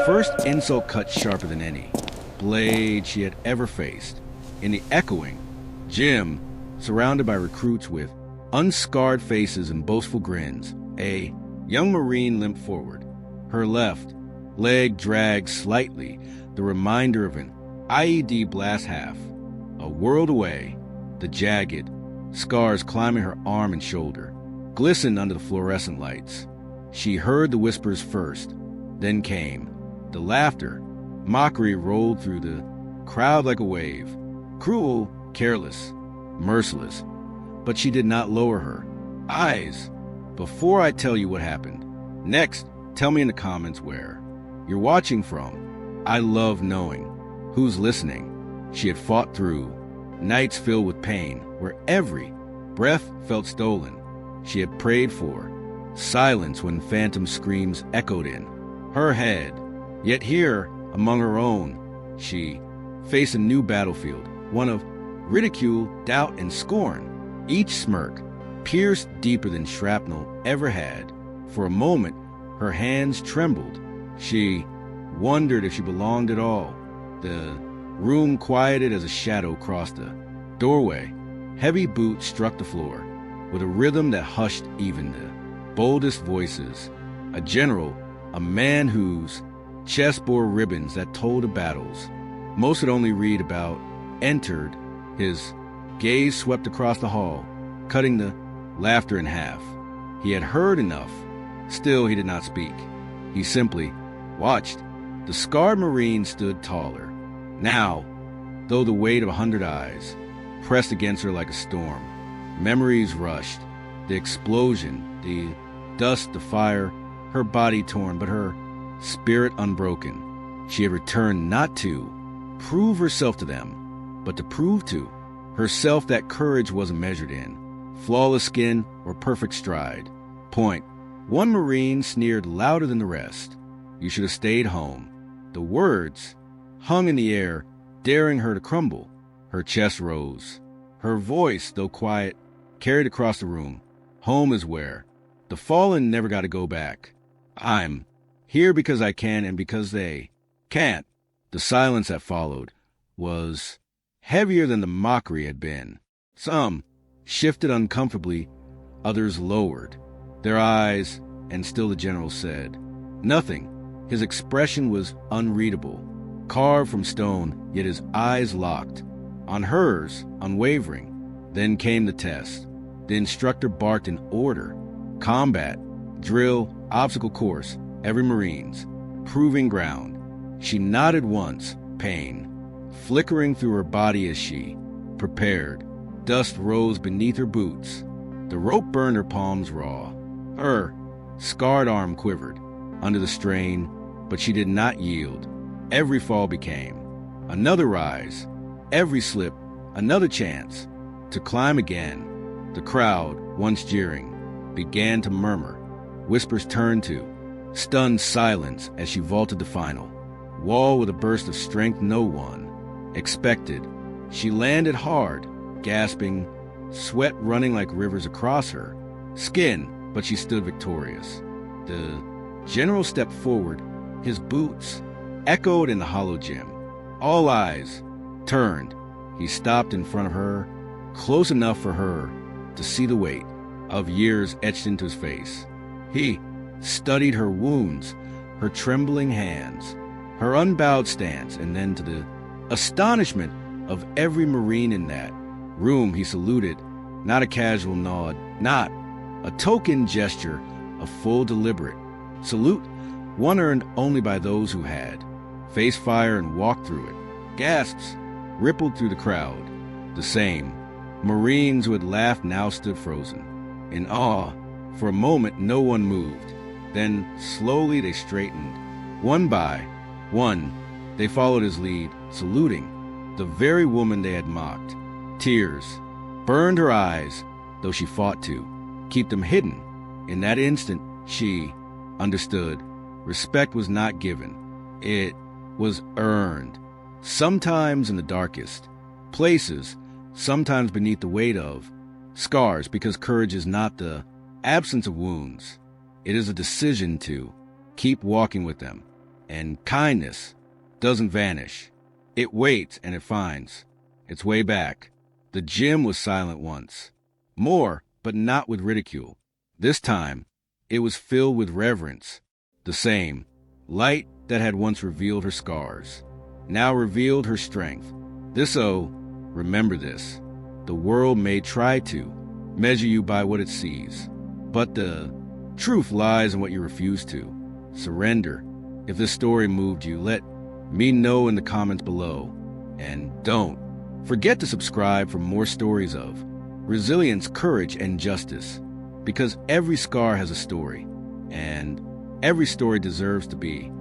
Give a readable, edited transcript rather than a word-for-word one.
first insult cut sharper than any blade she had ever faced. In the echoing gym, surrounded by recruits with unscarred faces and boastful grins, a young Marine limped forward. Her left leg dragged slightly, the reminder of an IED blast half a world away. The jagged scars climbing her arm and shoulder glistened under the fluorescent lights. She heard the whispers first, then came the laughter. Mockery rolled through the crowd like a wave, cruel, careless, merciless. But she did not lower her eyes. Before I tell you what happened next, tell me in the comments where you're watching from. I love knowing who's listening. She had fought through nights filled with pain, where every breath felt stolen. She had prayed for silence when phantom screams echoed in her head. Yet here, among her own, she faced a new battlefield, one of ridicule, doubt, and scorn. Each smirk pierced deeper than shrapnel ever had. For a moment, her hands trembled. She wondered if she belonged at all. The room quieted as a shadow crossed the doorway. Heavy boots struck the floor with a rhythm that hushed even the boldest voices. A general, a man whose chest bore ribbons that told of battles most would only read about, entered. His gaze swept across the hall, cutting the laughter in half. He had heard enough. Still, he did not speak. He simply watched. The scarred Marine stood taller now, though the weight of 100 eyes pressed against her like a storm. Memories rushed. The explosion, the dust, the fire, her body torn, but her spirit unbroken. She had returned not to prove herself to them, but to prove to herself that courage wasn't measured in flawless skin or perfect stride. Point. One Marine sneered louder than the rest. You should have stayed home. The words hung in the air, daring her to crumble. Her chest rose. Her voice, though quiet, carried across the room. Home is where the fallen never got to go back. I'm here because I can and because they can't. The silence that followed was heavier than the mockery had been. Some shifted uncomfortably, others lowered their eyes, and still the general said nothing. His expression was unreadable, carved from stone, yet his eyes locked on hers, unwavering. Then came the test. The instructor barked an order. Combat, drill, obstacle course, every Marine's proving ground. She nodded once, pain flickering through her body as she prepared. Dust rose beneath her boots. The rope burned her palms raw. Her scarred arm quivered under the strain, but she did not yield. Every fall became another rise, every slip another chance to climb again. The crowd, once jeering, began to murmur. Whispers turned to stunned silence as she vaulted the final wall with a burst of strength no one expected. She landed hard, gasping, sweat running like rivers across her skin, but she stood victorious. The general stepped forward. His boots echoed in the hollow gym. All eyes turned. He stopped in front of her, close enough for her to see the weight of years etched into his face. He studied her wounds, her trembling hands, her unbowed stance, and then, to the astonishment of every Marine in that room, he saluted, not a casual nod, not a token gesture, a full deliberate salute, one earned only by those who had faced fire and walked through it. Gasps rippled through the crowd. The same Marines who had laughed now stood frozen in awe. For a moment, no one moved. Then, slowly, they straightened. One by one, they followed his lead, saluting the very woman they had mocked. Tears burned her eyes, though she fought to keep them hidden. In that instant, she understood. Respect was not given. It was earned. Sometimes in the darkest places, sometimes beneath the weight of scars, because courage is not the absence of wounds. It is a decision to keep walking with them, And kindness doesn't vanish. It waits and it finds its way back. The gym was silent once. More, but not with ridicule. This time, it was filled with reverence. The same light that had once revealed her scars, now revealed her strength. Remember this. The world may try to measure you by what it sees, but the truth lies in what you refuse to surrender. If this story moved you, let me know in the comments below. And don't forget to subscribe for more stories of resilience, courage, and justice. Because every scar has a story, and every story deserves to be